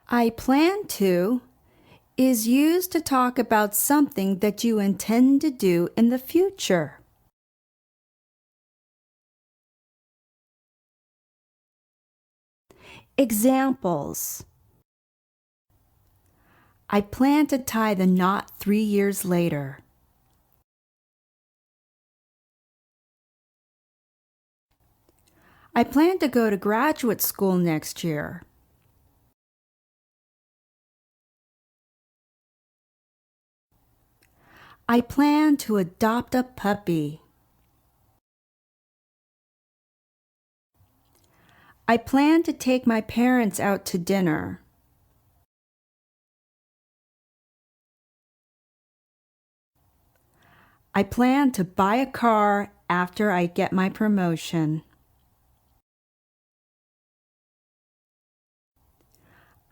I plan to is used to talk about something that you intend to do in the future. Examples: I plan to tie the knot 3 years later. I plan to go to graduate school next year. I plan to adopt a puppy. I plan to take my parents out to dinner. I plan to buy a car after I get my promotion.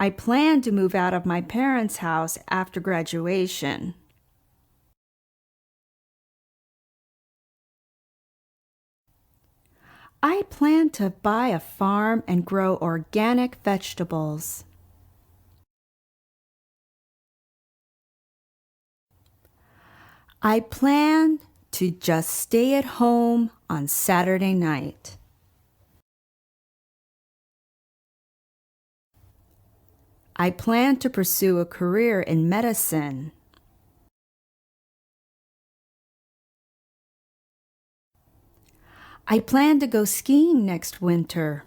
I plan to move out of my parents' house after graduation. I plan to buy a farm and grow organic vegetables. I plan to just stay at home on Saturday night. I plan to pursue a career in medicine. I plan to go skiing next winter.